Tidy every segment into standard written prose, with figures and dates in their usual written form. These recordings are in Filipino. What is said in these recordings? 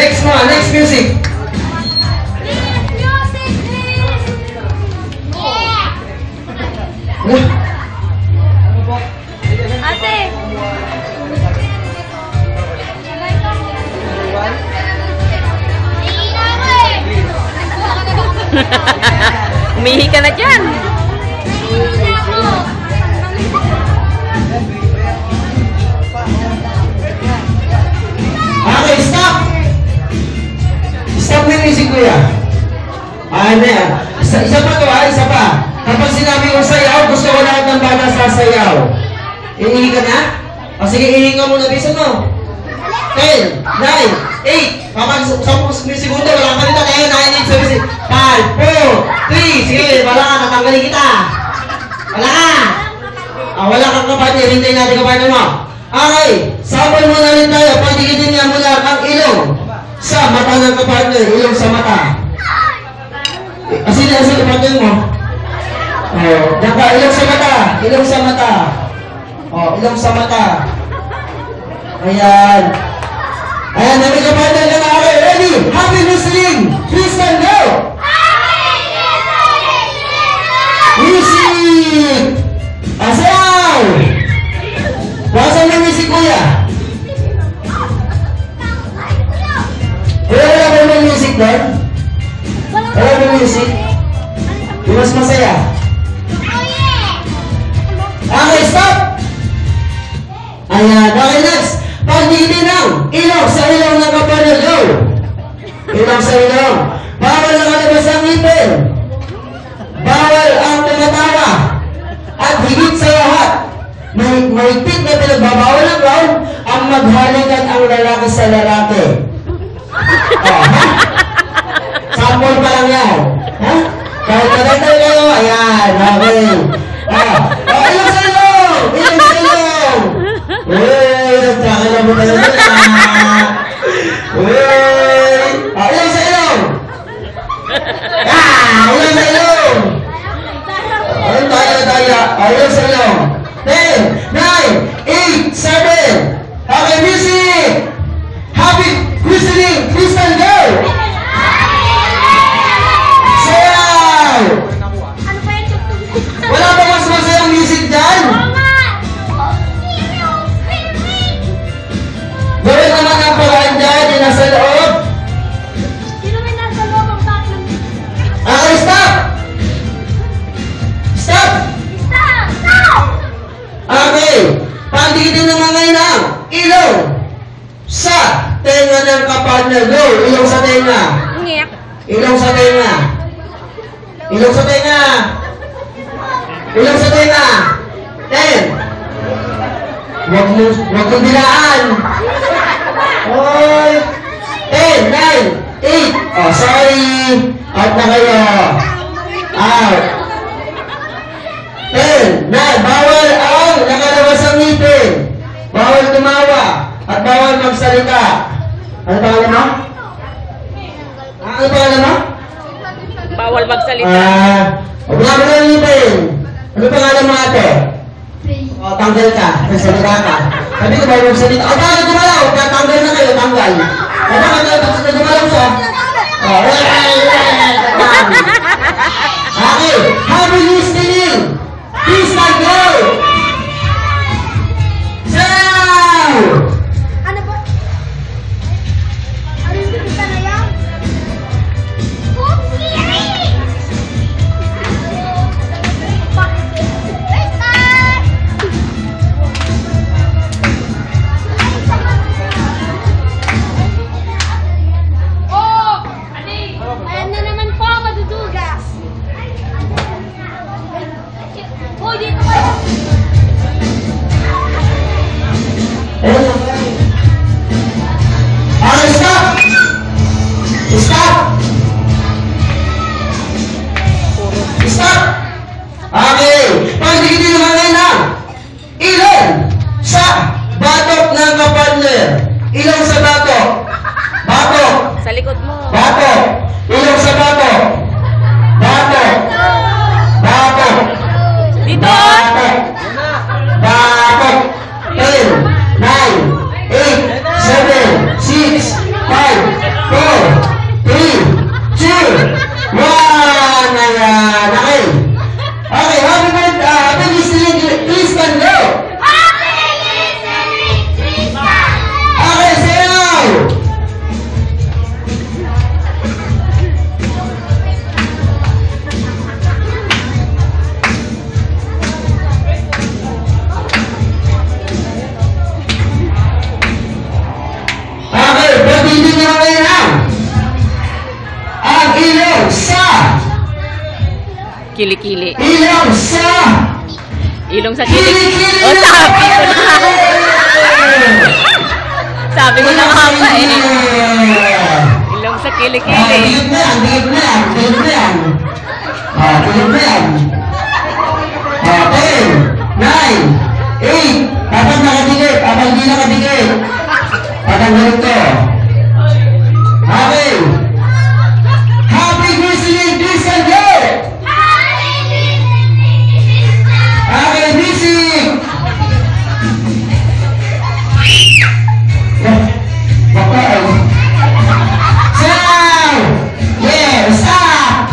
Next mo, next music. Ate! Umihi ka na dyan. Okay, stop! Stop mo yung music, kuya. Ano yan? Isa pa to, isa pa. Kapag sinabi ko sayaw, gusto ko lahat ng bata sasayaw. Ihingi ka na? O sige, ihinga mo na bisa mo. 10, 9, 8, kapag 10 segundo, wala ka nito. 10, 9, 8, 7, 5, 4, 3, sige, wala ka, tatanggalin kita. Wala ka. Wala kang kapatid, hintayin natin kapatid mo. Okay, sabay mo na rin tayo. Patigidin niya mula ang ilong sa mata ng kapatid, ilong sa mata. Asin na sa kapatid mo. Daka, ilong sa mata, ilong sa mata. Ilong sa mata. Ayan. Ayan, namin kapatid ka na. Okay, ready? Happy listening. Please stand go. Music. Asayaw. Wasan yung music, kuya? Wala ba yung music doon? Wala ba yung music? Yung mas masaya? Okay, stop! Ayan, okay, next. Pagdidiin ng ilaw sa ilaw ng kapatid, go! Ilaw sa ilaw. Bawal nakalabas ang ngipin. Bawal ang tumatawa. At higit sa lahat, may tip na pinagbabawal ng round ang maghalikan ang lalaki sa lalaki. Sample pa lang yan. Kahit maganda kayo, ayan, okay. Ilang sa ilong! Ilang sa ilong! Nagkakala mo tayo na. Ilang sa ilong! Ilang sa ilong! Ayun tayo. Ilang sa ilong! 10, 9, 8, 7. Okay, music! Happy listening! Please stand go! Sayaw! Wala ba mas masayang music dyan? Gawin naman ang paraan dyan, yung nasa loob. Okay, stop! Stop! Okay, panditin naman ngayon ang ilong sa tenga ng kapartner. Go, ilong sa tenga. Ilong sa tenga. Ilong sa tenga. Ilong sa tenga. 10. Huwag mong dilaan. Oy. 10, 9, 8. Sorry. Out na kayo. Out. 10, 9. Bawal ang nakalabas ang ngipin. Bawal tumawa. At bawal magsalita. Ano pangalan mo? Ano pangalan mo? Bawal magsalita. Huwag na mo ng ngipin. Ano pangalan mo, ate? Tanggal ka. Nagsalita ka. Sabi ko bawal magsalita. Bakit gumalaw? Tanggal na kayo, tanggal. Bakit gumalaw siya? Okay. Happy listening. Please not go. Sayaw! Ano ba? Ano yung kita na yan? Kili-kili. Ilong sa Ilong sa kili. kilikili. Oh, sabi ko na. Sabi ko na nga ba eh. Ilong sa kili-kili. Tigil na yan, tigil na yan, tigil na yan. Tigil na yan. 10, 9, 8. Dapat nakatigil, kapag hindi nakatigil. Patanggalin ko. Okay. Happy Grizzly Christian Day! Okay, music! Baka ay. Sound! Yeah, stop!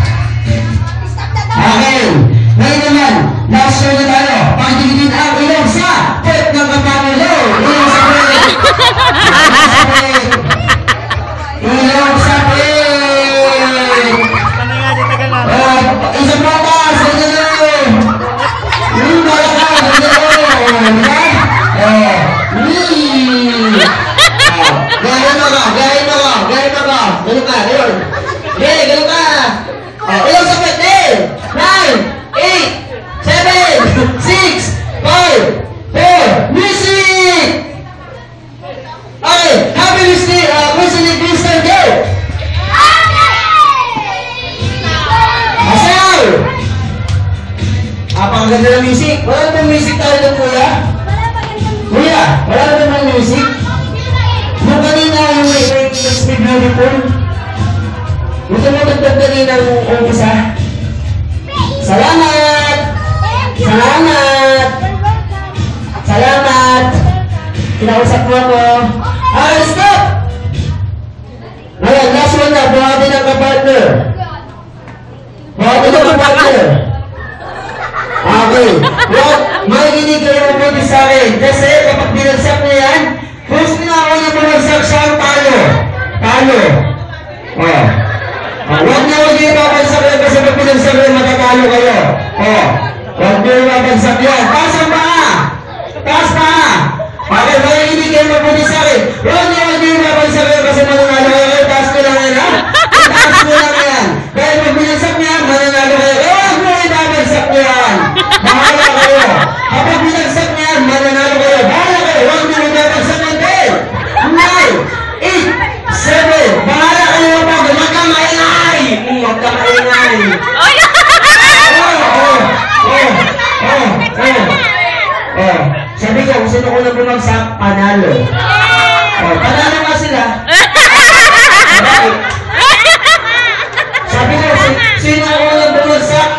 Okay. Ngayon naman, last show na tayo. Pagdigilin ang ilong sa pet ng kapamilo. Ilong sa pet! Ilong sa pet! Isa pa pa! Sa ilong! Malakas! Sa ilong! Gaya mo ka! Gaya mo ka! Gaya mo ka! Ganun ka! Ganun! Okay, ganun ka! Ilong sa pet! 9, 8, 7, 6, 5, 4, music! Okay, happy Grizzly Christian Day! Masayaw! Napakaganda ng music. Wala na bang music tayo doon, kuya? Kuya, wala na bang music? Yung kanina yung Let's Be Beautiful. Gusto mo dagdag kanina yung umpisa? Salamat! Salamat! Salamat! Kinausap mo ako. Stop! Ngayon, last one na. Buhatin ang kapartner. Buhatin ang kapartner. Okay. Huwag makikinig kayo mabuti sa akin. Kasi kapag binagsak niya yan, kung sino ako yung bumagsak siya ang talo. Talo. Huwag niya huwag yung babagsak yan kasi pag binagsak yan, matatalo kayo. Huwag niyo yung babagsak yan. Taas ang paa! Taas paa! Okay, makikinig kayo mabuti sa akin. Huwag niyo yung babagsak yan kasi mananalo kayo. Taas ko lang yan, ha? Taas ko lang yan. Kaya pag binagsak niya, mananalo kayo. Huwag mo yung babagsak yan. Bahala kayo. Kapag binagsak niya, mananalo kayo. Bahala kayo. Huwag niyo yung babagsak yan. 10, 9, 8, 7. Bahala kayo. Huwag ka maingay. Huwag ka maingay. Sabi ko, kung sino ko na bumagsak, panalo. Panalo nga sila. Sabi ko, sino ko na bumagsak,